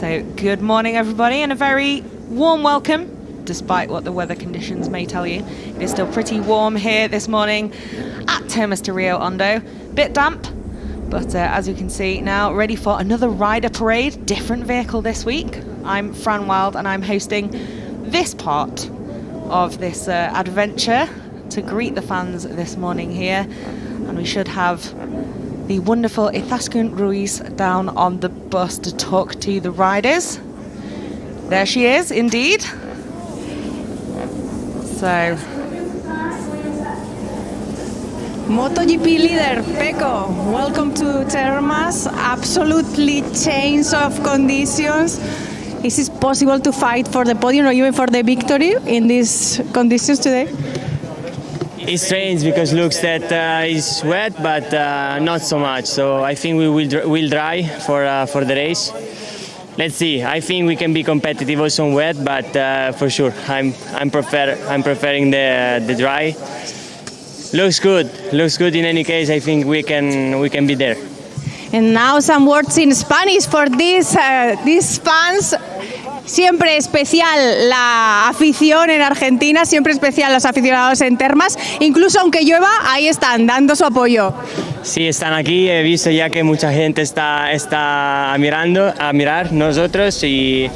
So good morning everybody, and a very warm welcome, despite what the weather conditions may tell you. It is still pretty warm here this morning at Termas de Rio Hondo. Bit damp, but as you can see now, ready for another rider parade, different vehicle this week. I'm Fran Wild and I'm hosting this part of this adventure to greet the fans this morning here. And we should have the wonderful Izaskun Ruiz down on the bus to talk to the riders. There she is, indeed. So, MotoGP leader Pecco, welcome to Termas. Absolutely change of conditions. Is it possible to fight for the podium or even for the victory in these conditions today? It's strange because looks that it's wet, but not so much. So I think we will dry for the race. Let's see. I think we can be competitive also on wet, but for sure I'm preferring the dry. Looks good. Looks good in any case. I think we can be there. And now some words in Spanish for these fans. Siempre especial la afición en Argentina, siempre especial los aficionados en Termas, incluso aunque llueva, ahí están, dando su apoyo. Sí, están aquí, he visto ya que mucha gente está a mirar nosotros y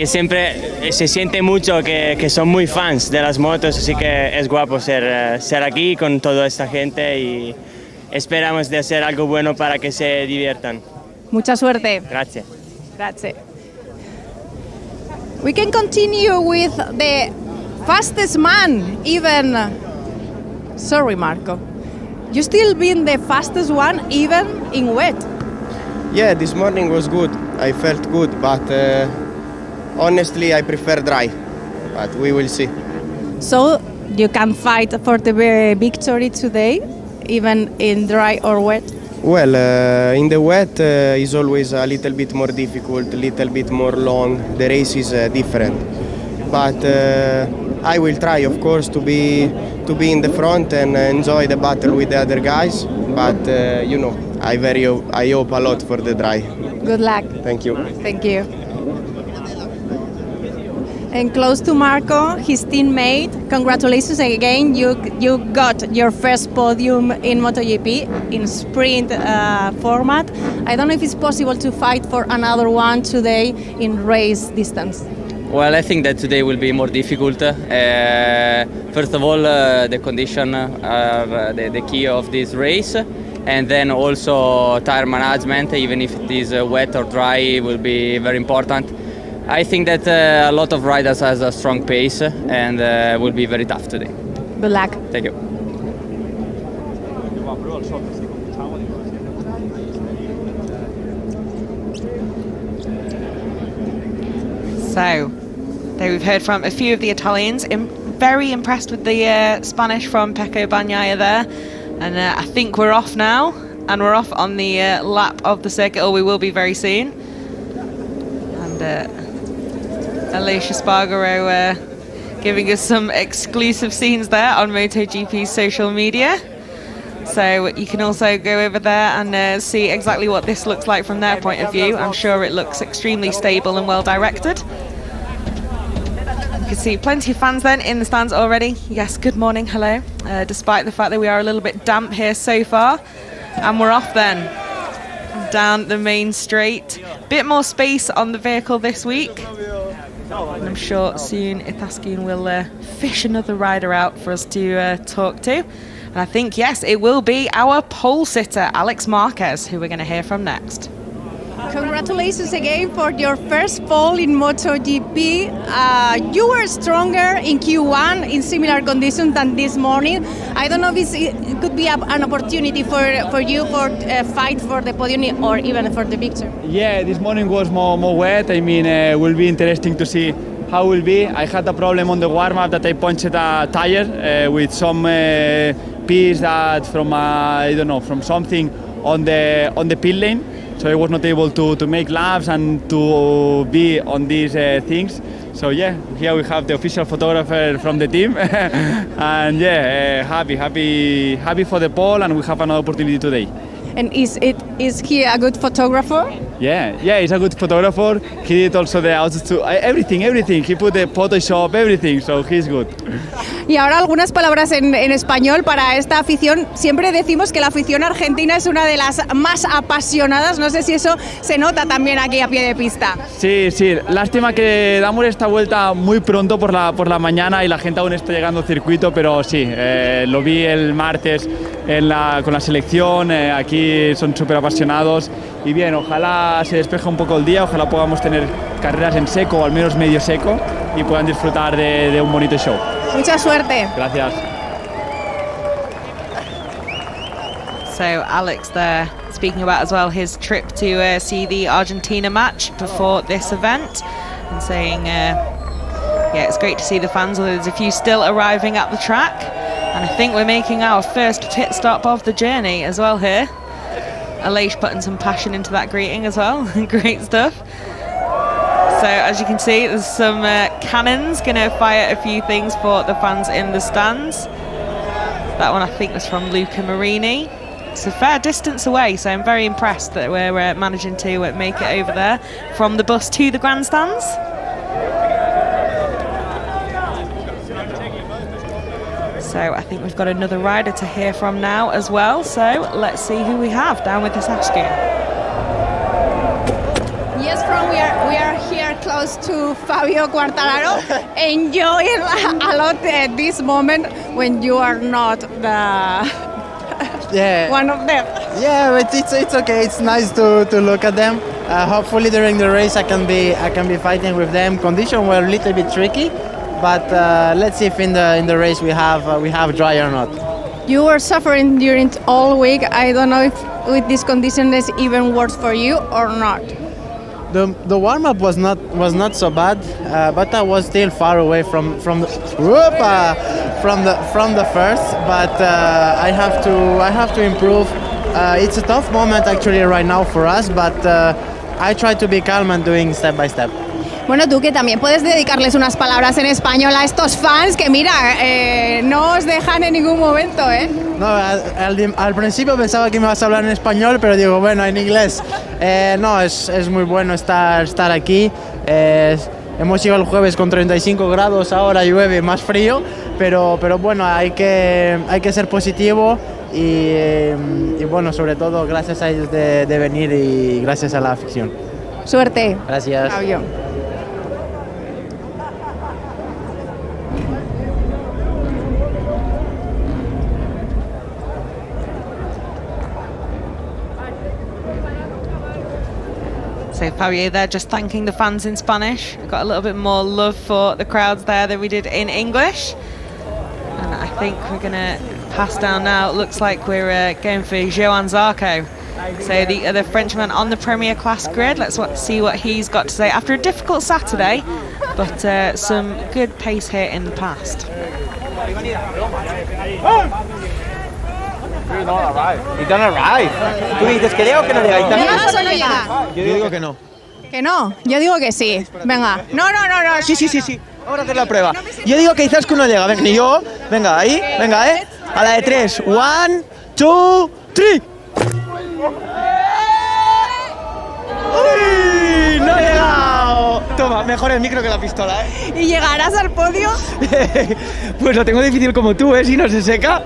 siempre se siente mucho que son muy fans de las motos, así que es guapo ser aquí con toda esta gente y esperamos de hacer algo bueno para que se diviertan. Mucha suerte. Gracias. Gracias. We can continue with the fastest man, even. Sorry, Marco. You still been the fastest one, even in wet. Yeah, this morning was good. I felt good, but honestly, I prefer dry. But we will see. So you can fight for the victory today, even in dry or wet. Well, in the wet is always a little bit more difficult, a little bit more long. The race is different, but I will try, of course, to be in the front and enjoy the battle with the other guys. But you know, I hope a lot for the dry. Good luck. Thank you. Thank you. And close to Marco, his teammate, congratulations again. You got your first podium in MotoGP in sprint format. I don't know if it's possible to fight for another one today in race distance. Well, I think that today will be more difficult. First of all, the condition are the key of this race. And then also tire management, even if it is wet or dry, will be very important. I think that a lot of riders has a strong pace and will be very tough today. Good luck. Thank you. so there we've heard from a few of the Italians. Very impressed with the Spanish from Pecco Bagnaia there. And I think we're off now, and we're off on the lap of the circuit, or we will be very soon. And Alicia Spargaro giving us some exclusive scenes there on MotoGP's social media. So you can also go over there and see exactly what this looks like from their point of view. I'm sure it looks extremely stable and well directed. You can see plenty of fans then in the stands already. Yes, good morning, hello. Despite the fact that we are a little bit damp here so far. And we're off then down the main straight. Bit more space on the vehicle this week. And I'm sure soon Izaskun will fish another rider out for us to talk to. And I think, yes, it will be our pole sitter, Alex Marquez, who we're going to hear from next. Congratulations again for your first pole in MotoGP. You were stronger in Q1 in similar conditions than this morning. I don't know if it could be an opportunity for you for fight for the podium or even for the victory. Yeah, this morning was more wet. I mean, it will be interesting to see how it will be. I had a problem on the warm-up that I punched a tire with some piece that from I don't know, from something on the pit lane. So I was not able to make laps and to be on these things. So yeah, here we have the official photographer from the team, and yeah, happy for the pole, and we have another opportunity today. And is he a good photographer? Yeah, he's a good photographer. He did also the outfits too. Everything. He put the Photoshop, everything, so he's good. Y ahora algunas palabras en español para esta afición. Siempre decimos que la afición argentina es una de las más apasionadas. No sé si eso se nota también aquí a pie de pista. Sí. Lástima que damos esta vuelta muy pronto por la mañana y la gente aún está llegando al circuito, pero sí, lo vi el martes con la selección. Aquí son súper apasionados y bien, ojalá se despeje un poco el día, ojalá podamos tener carreras en seco o al menos medio seco y puedan disfrutar de un bonito show. Mucha suerte. Gracias. So Alex there speaking about as well his trip to see the Argentina match before this event and saying yeah, it's great to see the fans, although there's a few still arriving at the track, and I think we're making our first pit stop of the journey as well here. Aleix putting some passion into that greeting as well. Great stuff. So as you can see, there's some cannons going to fire a few things for the fans in the stands. That one I think was from Luca Marini. It's a fair distance away, so I'm very impressed that we're managing to make it over there from the bus to the grandstands. So I think we've got another rider to hear from now as well. So let's see who we have down with this Askew. Yes, we are here close to Fabio Quartararo, enjoying a lot this moment when you are not the one of them. Yeah, but it's okay. It's nice to look at them. Hopefully during the race I can be fighting with them. Conditions were a little bit tricky, but let's see if in the race we have dry or not. You were suffering during all week. I don't know if with this condition is even worse for you or not. The warm up was not so bad, but I was still far away from the first. But I have to improve. It's a tough moment actually right now for us, but I try to be calm and doing step by step. Bueno, tú que también puedes dedicarles unas palabras en español a estos fans que mira, no os dejan en ningún momento, ¿eh? No, al principio pensaba que me ibas a hablar en español, pero digo, bueno, en inglés. No, es muy bueno estar aquí. Hemos llegado el jueves con 35 grados, ahora llueve, más frío, pero bueno, hay que ser positivo y bueno, sobre todo gracias a ellos de venir y gracias a la afición. Suerte. Gracias. Fabio. So Fabio there just thanking the fans in Spanish. We've got a little bit more love for the crowds there than we did in English. And I think we're going to pass down now. It looks like we're going for Joan Zarco. So the other Frenchman on the Premier Class grid. Let's see what he's got to say after a difficult Saturday, but some good pace here in the past. He don't arrive. ¿Tú dices que llega o que no llega? ¿Llegas o no llega? Yo digo que no. Que no, yo digo que sí. Venga. No. Sí. Vamos a hacer la prueba. Yo digo que quizás que no llega. Venga, ni yo. Venga, ahí. Venga, A la de 3. 1, 2, 3. ¡Uy! ¡No he llegado! Toma, mejor el micro que la pistola, ¿eh? ¿Y llegarás al podio? Pues lo tengo difícil como tú, ¿eh? Si no se seca.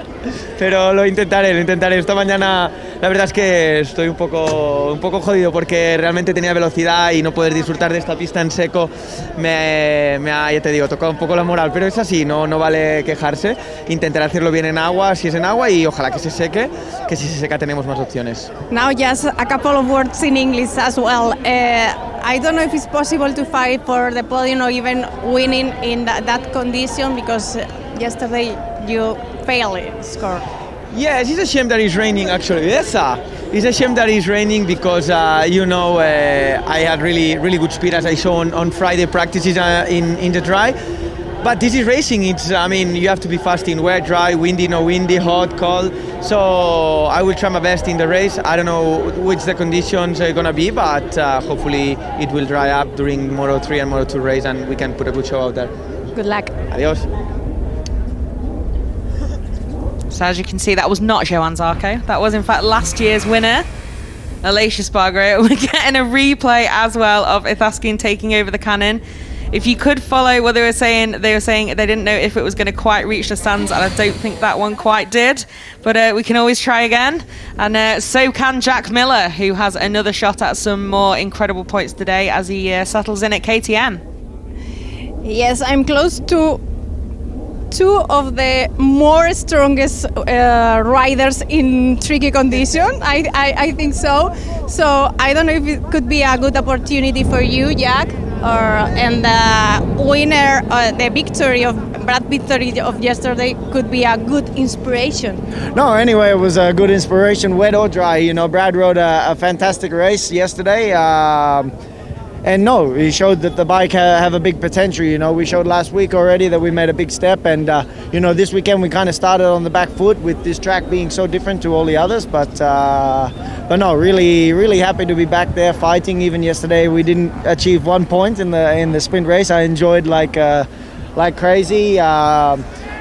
Pero lo intentaré. Esta mañana la verdad es que estoy un poco jodido porque realmente tenía velocidad y no poder disfrutar de esta pista en seco me ha, ya te digo, tocado un poco la moral. Pero es así, no vale quejarse. Intentaré hacerlo bien en agua, si es en agua, y ojalá que se seque, que si se seca tenemos más opciones. Now just a couple of words in English as well. I don't know if it's possible to fight for the podium or even winning in that condition because yesterday you failed to score. Yes, it's a shame that it's raining actually. Yes, it's a shame that it's raining because I had really good speed as I saw on Friday practices in the dry. But this is racing. You have to be fast in wet, dry, windy, no windy, hot, cold. So I will try my best in the race. I don't know which the conditions are gonna be, but hopefully it will dry up during Moto 3 and Moto 2 race, and we can put a good show out there. Good luck. Adios. So as you can see, that was not Joan Zarco. That was in fact last year's winner Alicia Spargo. We're getting a replay as well of Ithaskin taking over the cannon. If you could follow what they were saying they didn't know if it was going to quite reach the stands, and I don't think that one quite did. But we can always try again. And so can Jack Miller, who has another shot at some more incredible points today as he settles in at KTM. Yes, I'm close to two of the more strongest riders in tricky condition. I think so. So I don't know if it could be a good opportunity for you, Jack, and the winner, the victory of yesterday could be a good inspiration. No, anyway, it was a good inspiration, wet or dry. You know, Brad rode a fantastic race yesterday. And no, he showed that the bike have a big potential. You know, we showed last week already that we made a big step, and you know, this weekend we kind of started on the back foot with this track being so different to all the others. But no, really happy to be back there fighting. Even yesterday we didn't achieve 1 point in the sprint race. I enjoyed like crazy.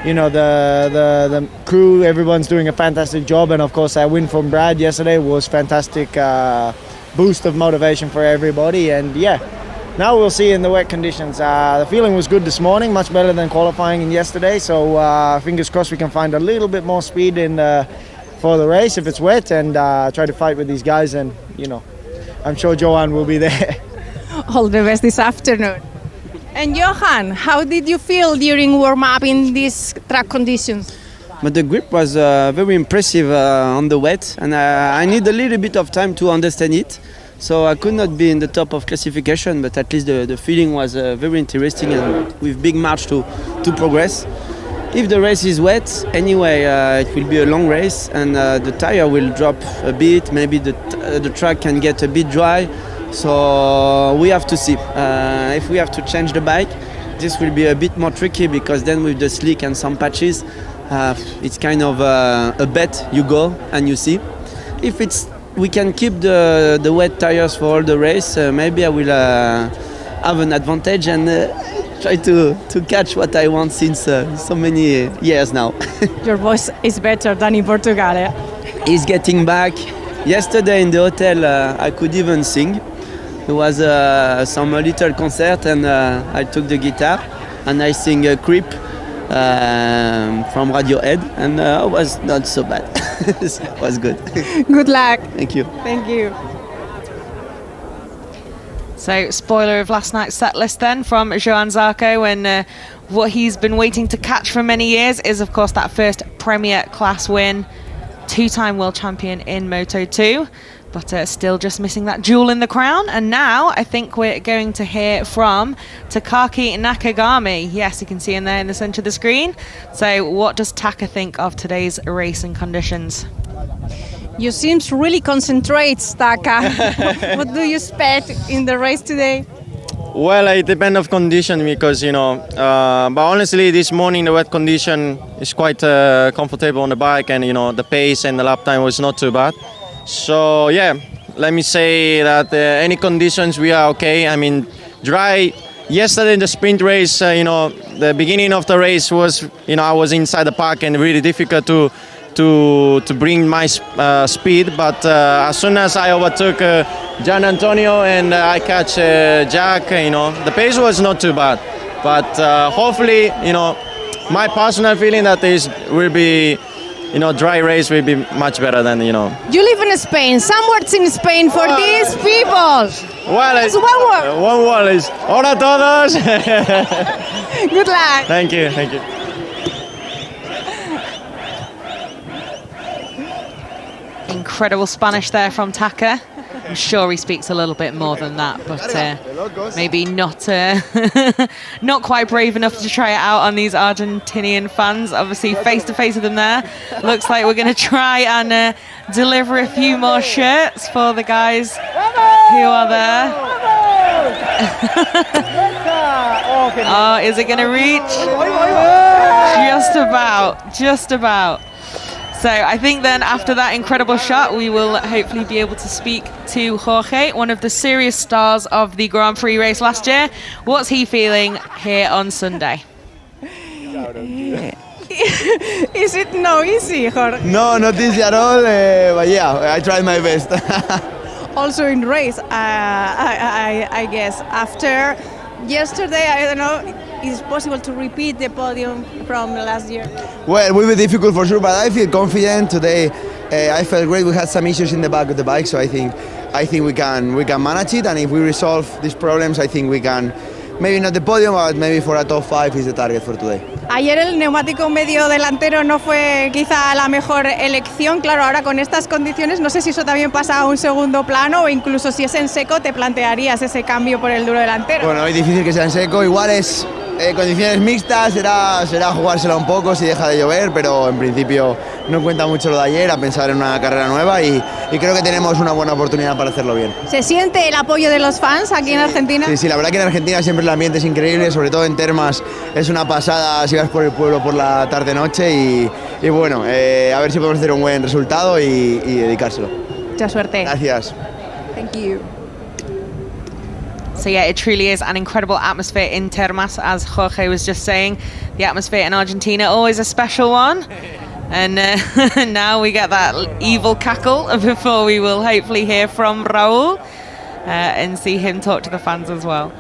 You know, the crew, everyone's doing a fantastic job, and of course that win from Brad yesterday was fantastic. Boost of motivation for everybody, and yeah, now we'll see in the wet conditions. The feeling was good this morning, much better than qualifying in yesterday, so fingers crossed we can find a little bit more speed in for the race if it's wet, and try to fight with these guys, and you know, I'm sure Johan will be there. All the best this afternoon. And Johan, how did you feel during warm-up in these track conditions? But the grip was very impressive on the wet, and I need a little bit of time to understand it. So I could not be in the top of classification, but at least the feeling was very interesting and with big march to progress. If the race is wet, anyway, it will be a long race, and the tire will drop a bit. Maybe the track can get a bit dry. So we have to see. If we have to change the bike, this will be a bit more tricky, because then with the slick and some patches, it's kind of a bet. You go and you see. If we can keep the wet tires for all the race, maybe I will have an advantage and try to catch what I want since so many years now. Your voice is better than in Portugal. Eh? He's getting back. Yesterday in the hotel I could even sing. There was some little concert, and I took the guitar and I sing Creep from Radiohead, and it was not so bad. It was good. Good luck. Thank you. Thank you. So, spoiler of last night's set list then from Johan Zarco, and what he's been waiting to catch for many years is, of course, that first Premier Class win. Two-time world champion in Moto2, but still just missing that jewel in the crown. And now I think we're going to hear from Takaki Nakagami. Yes, you can see him there in the centre of the screen. So what does Taka think of today's racing conditions? You seem really concentrated, Taka. What do you expect in the race today? Well, it depends on condition, because you know, but honestly this morning the wet condition is quite comfortable on the bike, and you know, the pace and the lap time was not too bad. So yeah, let me say that any conditions we are okay. I mean, dry. Yesterday in the sprint race, you know, the beginning of the race was, you know, I was inside the park and really difficult to bring my speed, but as soon as I overtook Gian Antonio and I catch Jack, you know, the pace was not too bad. But hopefully, you know, my personal feeling that this will be, you know, dry race will be much better than, you know. You live in Spain. Some words in Spain for these people. Well, it's one word. One word is hola todos. Good luck. Thank you. Thank you. Incredible Spanish there from Taka. I'm sure he speaks a little bit more than that, but maybe not not quite brave enough to try it out on these Argentinian fans. Obviously, face to face with them there. Looks like we're going to try and deliver a few more shirts for the guys who are there. Oh, is it going to reach? Just about. So I think then after that incredible shot, we will hopefully be able to speak to Jorge, one of the serious stars of the Grand Prix race last year. What's he feeling here on Sunday? Is it no easy, Jorge? No, not easy at all, but yeah, I tried my best. also in race. I guess after yesterday, I don't know, is it possible to repeat the podium from last year? Well, it will be difficult for sure, but I feel confident today. I felt great. We had some issues in the back of the bike, so I think we can manage it. And if we resolve these problems, I think we can. Maybe not the podium, but maybe for a top 5 is the target for today. Ayer el neumático medio delantero no fue quizá la mejor elección. Claro, ahora con estas condiciones no sé si eso también pasa a un segundo plano o incluso si es en seco te plantearías ese cambio por el duro delantero. Bueno, es difícil que sea en seco. Igual es condiciones mixtas, será jugársela un poco si deja de llover, pero en principio no cuenta mucho lo de ayer, a pensar en una carrera nueva y creo que tenemos una buena oportunidad para hacerlo bien. ¿Se siente el apoyo de los fans aquí en Argentina? Sí, la verdad que en Argentina siempre el ambiente es increíble, sobre todo en Termas es una pasada si vas por el pueblo por la tarde-noche y bueno, a ver si podemos hacer un buen resultado y dedicárselo. Mucha suerte. Gracias. Thank you. So yeah, it truly is an incredible atmosphere in Termas, as Jorge was just saying. The atmosphere in Argentina, always a special one. And now we get that evil cackle before we will hopefully hear from Raúl and see him talk to the fans as well.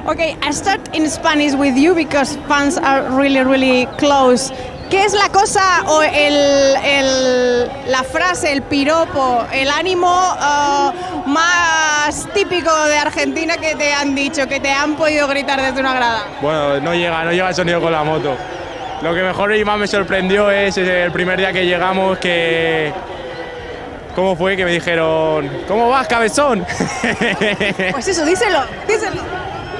Okay, I start in Spanish with you because fans are really close. ¿Qué es la cosa o la frase, el piropo, el ánimo más típico de Argentina que te han dicho, que te han podido gritar desde una grada? Bueno, no llega el sonido con la moto. Lo que mejor y más me sorprendió es el primer día que llegamos que... ¿Cómo fue? Que me dijeron, ¿cómo vas, cabezón? Pues eso, díselo.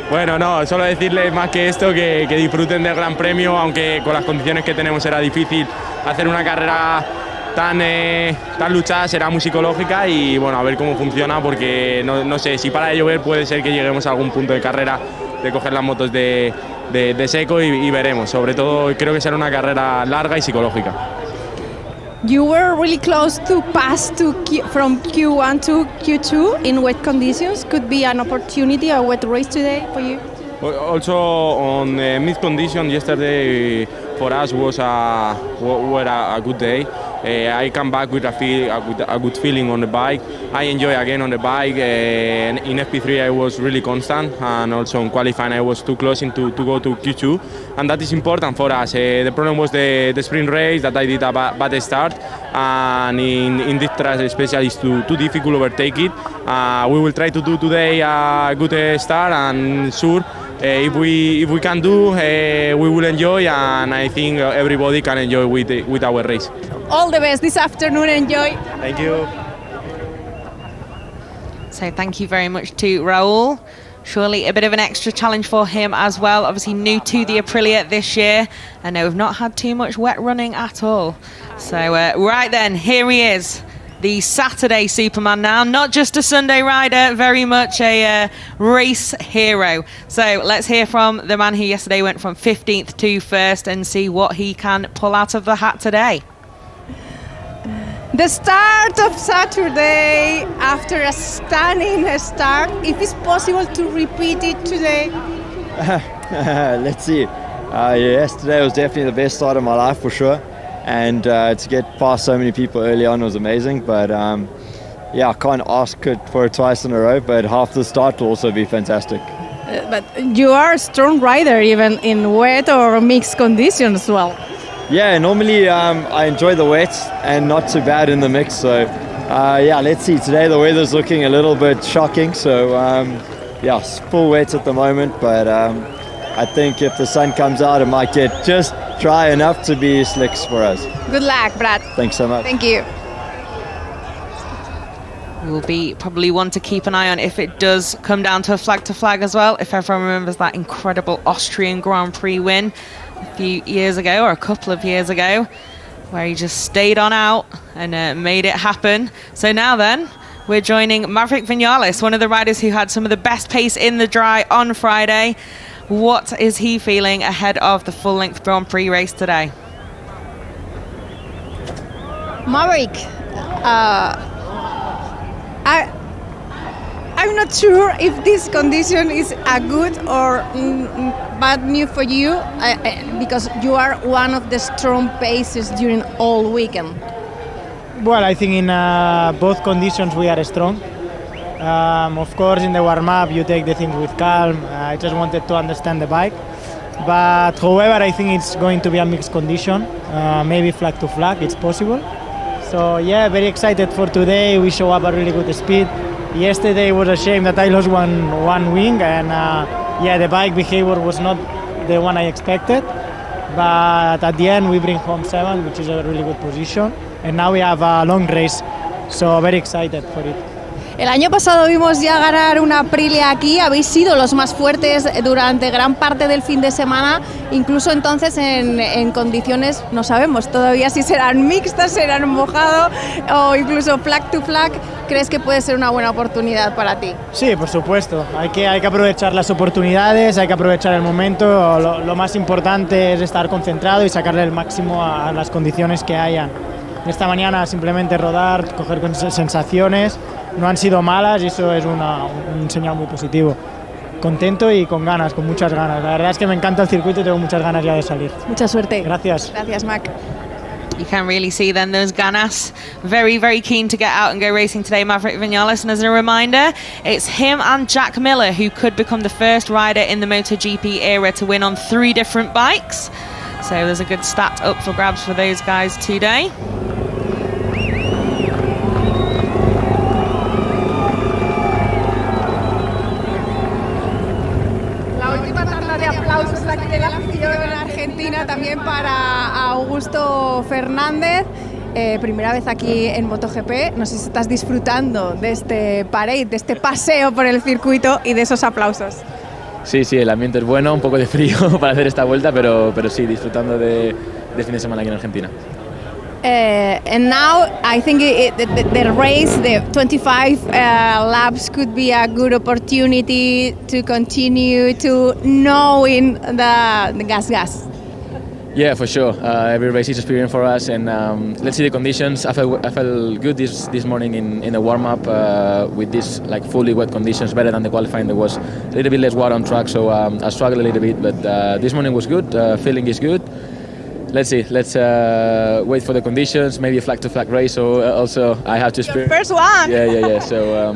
Bueno, no, solo decirles más que esto, que disfruten del Gran Premio, aunque con las condiciones que tenemos era difícil hacer una carrera tan luchada, será muy psicológica y bueno, a ver cómo funciona, porque no sé, si para de llover puede ser que lleguemos a algún punto de carrera de coger las motos de seco y veremos. Sobre todo creo que será una carrera larga y psicológica. You were really close to pass from Q1 to Q2 in wet conditions. Could be an opportunity, a wet race today for you? Also on mid condition yesterday for us was a good day. I come back with a good feeling on the bike. I enjoy again on the bike. In FP3 I was really constant, and also in qualifying I was too close to go to Q2, and that is important for us. The problem was the sprint race that I did a bad start, and in this track especially it's too difficult to overtake it. We will try to do today a good start, and sure. If we can do, we will enjoy, and I think everybody can enjoy with our race. All the best this afternoon. Enjoy. Thank you. So thank you very much to Raúl. Surely a bit of an extra challenge for him as well. Obviously new to the Aprilia this year. I know we've not had too much wet running at all. So right then, here he is. The Saturday Superman now, not just a Sunday rider, very much a race hero. So let's hear from the man who yesterday went from 15th to 1st and see what he can pull out of the hat today. The start of Saturday after a stunning start. If it's possible to repeat it today. Let's see. Yesterday was definitely the best start of my life for sure. And to get past so many people early on was amazing, but I can't ask it for it twice in a row, but half the start will also be fantastic. But you are a strong rider even in wet or mixed conditions as well. Yeah, normally I enjoy the wet and not too bad in the mix, so let's see. Today the weather's looking a little bit shocking, so full wet at the moment, but I think if the sun comes out it might get just dry enough to be slicks for us. Good luck, Brad. Thanks so much. Thank you. Will be probably one to keep an eye on if it does come down to a flag as well. If everyone remembers that incredible Austrian Grand Prix win a few years ago, or a couple of years ago, where he just stayed on out and made it happen. So now then, we're joining Maverick Vinales, one of the riders who had some of the best pace in the dry on Friday. What is he feeling ahead of the full-length Grand Prix race today? Maverick, I'm not sure if this condition is a good or bad news for you, because you are one of the strong paces during all weekend. Well, I think in both conditions we are strong. Of course, in the warm-up you take the things with calm. I just wanted to understand the bike. But however, I think it's going to be a mixed condition. Maybe flag to flag, it's possible. So yeah, very excited for today. We show up a really good speed. Yesterday was a shame that I lost one wing, and yeah, the bike behavior was not the one I expected. But at the end we bring home 7, which is a really good position. And now we have a long race, so very excited for it. El año pasado vimos ya ganar una Aprilia aquí, habéis sido los más fuertes durante gran parte del fin de semana, incluso entonces en condiciones, no sabemos todavía si serán mixtas, serán mojado o incluso flag to flag. ¿Crees que puede ser una buena oportunidad para ti? Sí, por supuesto, hay que aprovechar las oportunidades, hay que aprovechar el momento, lo más importante es estar concentrado y sacarle el máximo a las condiciones que hayan. Esta mañana simplemente rodar, coger sensaciones, no han sido malas y eso es un señal muy positivo. Contento y con ganas, con muchas ganas. La verdad es que me encanta el circuito y tengo muchas ganas ya de salir. Mucha suerte. Gracias. Gracias, Mac. You can really see then those ganas. Very, very keen to get out and go racing today, Maverick Vinales. And as a reminder, it's him and Jack Miller who could become the first rider in the MotoGP era to win on 3 different bikes. So there's a good stat up for grabs for those guys today. Aplausos aquí de la afición argentina también para Augusto Fernández. Primera vez aquí en MotoGP. No sé si estás disfrutando de este parade, de este paseo por el circuito y de esos aplausos. Sí, el ambiente es bueno, un poco de frío para hacer esta vuelta, pero sí, disfrutando de fin de semana aquí en Argentina. And now I think the race, the 25 laps could be a good opportunity to continue to knowing the gas. Yeah, for sure. Every race is experience for us, and let's see the conditions. I felt good this morning in the warm up with this like fully wet conditions, better than the qualifying. There was a little bit less water on track, so I struggled a little bit. But this morning was good. Feeling is good. Let's see. Let's wait for the conditions. Maybe a flag-to-flag race. So also I have to experience. First one. Yeah. So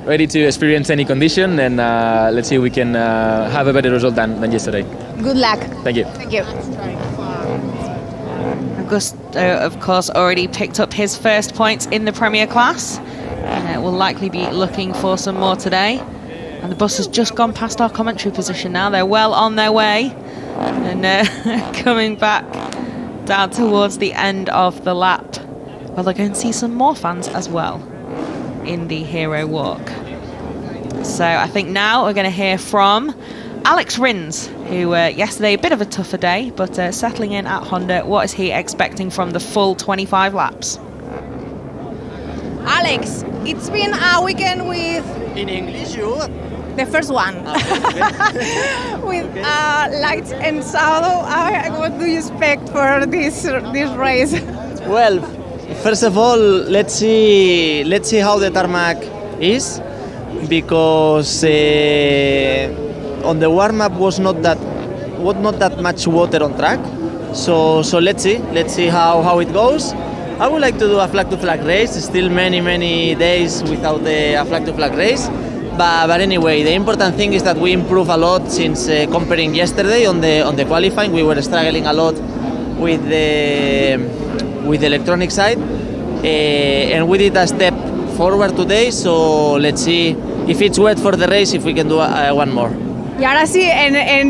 ready to experience any condition, and let's see if we can have a better result than yesterday. Good luck. Thank you. Thank you. Augusto, of course, already picked up his first points in the Premier class. Will likely be looking for some more today. And the bus has just gone past our commentary position now. They're well on their way. And coming back down towards the end of the lap. Well, they're going to see some more fans as well in the Hero Walk. So I think now we're going to hear from Alex Rins, who yesterday a bit of a tougher day, but settling in at Honda. What is he expecting from the full 25 laps? Alex, it's been a weekend with... In English, you? The first one. With lights and shadow. What do you expect for this race? Well, first of all, let's see how the tarmac is, because on the warm-up was not that much water on track. So let's see how it goes. I would like to do a flag-to-flag race. Still many days without a flag-to-flag race. But anyway, the important thing is that we improve a lot since comparing yesterday on the qualifying. We were struggling a lot with the electronic side, and we did a step forward today. So let's see if it's wet for the race, if we can do one more. Y ahora sí,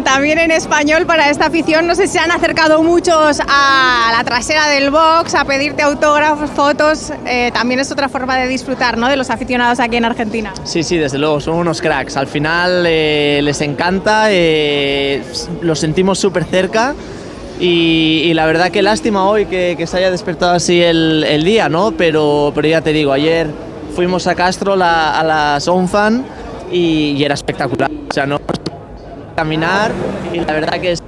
también en español para esta afición, no sé si se han acercado muchos a la trasera del box a pedirte autógrafos, fotos. También es otra forma de disfrutar, ¿no?, de los aficionados aquí en Argentina. Sí, desde luego, son unos cracks. Al final les encanta, los sentimos súper cerca. Y la verdad que lástima hoy que se haya despertado así el día, ¿no? Pero ya te digo, ayer fuimos a Castro a la Soundfan y era espectacular. O sea, no caminar, y la verdad que es...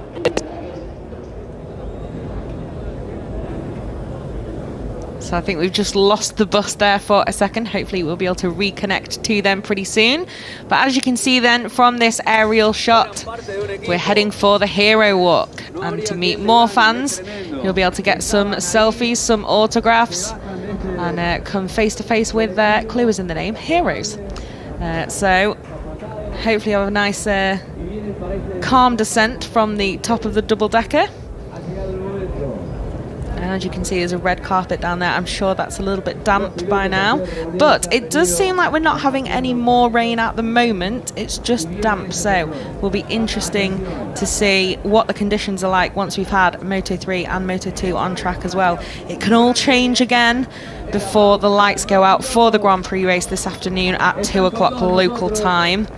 So I think we've just lost the bus there for a second. Hopefully we'll be able to reconnect to them pretty soon. But as you can see then from this aerial shot, we're heading for the Hero Walk. And to meet more fans, you'll be able to get some selfies, some autographs. and come face to face with clue is in the name, Heroes. So hopefully have a nice calm descent from the top of the double-decker. And as you can see, there's a red carpet down there. I'm sure that's a little bit damp by now, but it does seem like we're not having any more rain at the moment. It's just damp, so will be interesting to see what the conditions are like once we've had Moto3 and Moto2 on track as well. It can all change again before the lights go out for the Grand Prix race this afternoon at 2 o'clock local time.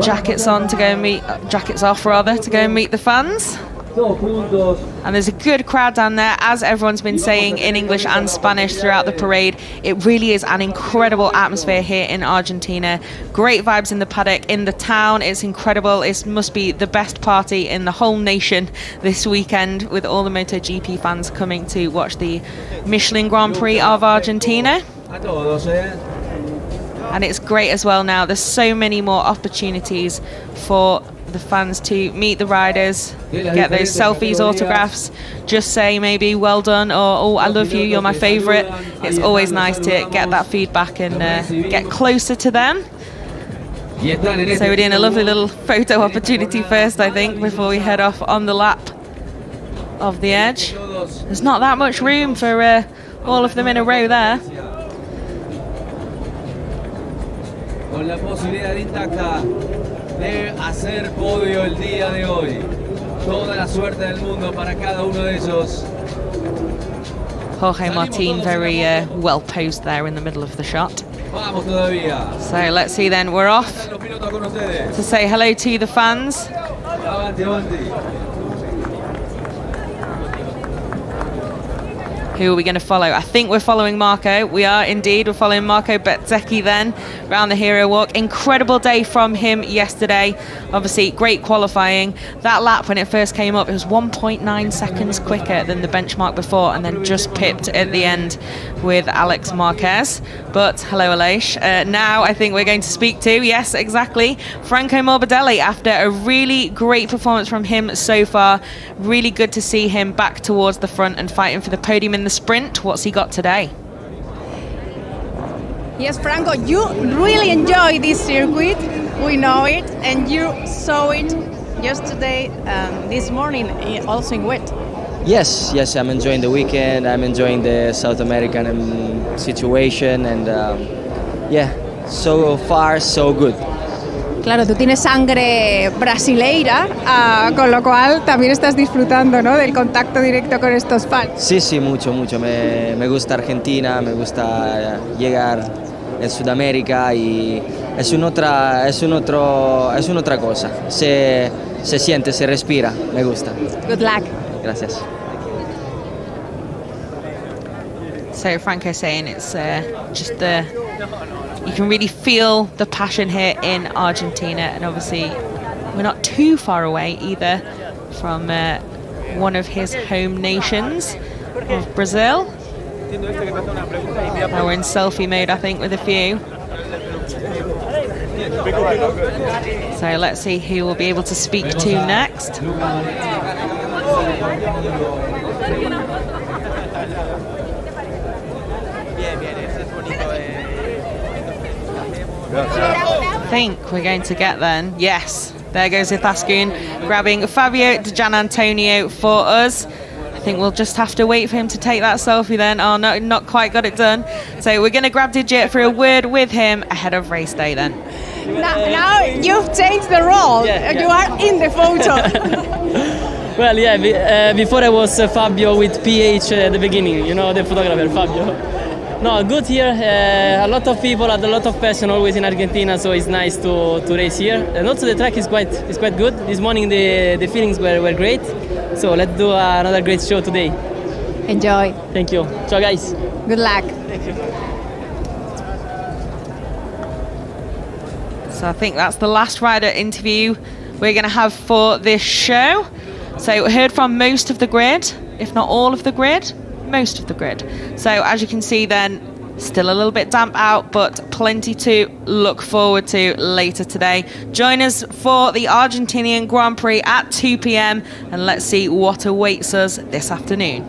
Jackets on to go and meet, jackets off rather, to go and meet the fans. And there's a good crowd down there, as everyone's been saying in English and Spanish throughout the parade. It really is an incredible atmosphere here in Argentina. Great vibes in the paddock, in the town. It's incredible. It must be the best party in the whole nation this weekend, with all the MotoGP fans coming to watch the Michelin Grand Prix of Argentina. And it's great as well now. There's so many more opportunities for the fans to meet the riders, get those selfies, autographs, just say maybe well done or oh I love you, you're my favourite. It's always nice to get that feedback and get closer to them. So we're doing a lovely little photo opportunity first, I think, before we head off on the lap of the edge. There's not that much room for all of them in a row there. Con la posibilidad intacta de hacer podio el día de hoy. Toda la suerte del mundo para cada uno de ellos. Jorge Martin very well posed there in the middle of the shot. So let's see then, we're off to say hello to the fans. Who are we going to follow? I think we're following Marco. We are indeed. We're following Marco Bezzecchi then around the Hero Walk. Incredible day from him yesterday. Obviously, great qualifying. That lap, when it first came up, it was 1.9 seconds quicker than the benchmark before, and then just pipped at the end with Alex Marquez. But hello, Aleix. Now I think we're going to speak to, yes, exactly, Franco Morbidelli after a really great performance from him so far. Really good to see him back towards the front and fighting for the podium in the sprint. What's he got today? Yes, Franco, you really enjoy this circuit. We know it, and you saw it yesterday, this morning, also in wet. Yes, I'm enjoying the weekend. I'm enjoying the South American situation, and yeah, so far so good. Claro, tú tienes sangre brasileira, con lo cual también estás disfrutando, ¿no?, del contacto directo con estos fans. Sí, mucho. Me gusta Argentina, me gusta llegar en Sudamérica y es una otra cosa. Se siente, se respira, me gusta. Good luck. Gracias. So Franco saying it's just you can really feel the passion here in Argentina, and obviously we're not too far away either from one of his home nations of Brazil. Now we're in selfie mode, I think, with a few. So let's see who we'll be able to speak to next. I think we're going to get then. Yes, there goes Izaskun grabbing Fabio Di Gianantonio for us. I think we'll just have to wait for him to take that selfie then. Oh no, not quite got it done. So we're going to grab Digit for a word with him ahead of race day then. Now you've changed the role. Yeah. You are in the photo. Well, yeah, before I was Fabio with PH at the beginning, you know, the photographer, Fabio. No, good here. A lot of people and a lot of passion always in Argentina, so it's nice to race here. And also the track is quite good. This morning the feelings were great. So let's do another great show today. Enjoy. Thank you. Ciao, guys. Good luck. Thank you. So I think that's the last rider interview we're going to have for this show. So we heard from most of the grid, if not all of the grid. Most of the grid. So as you can see then, still a little bit damp out, but plenty to look forward to later today. Join us for the Argentinian Grand Prix at 2 p.m. and let's see what awaits us this afternoon.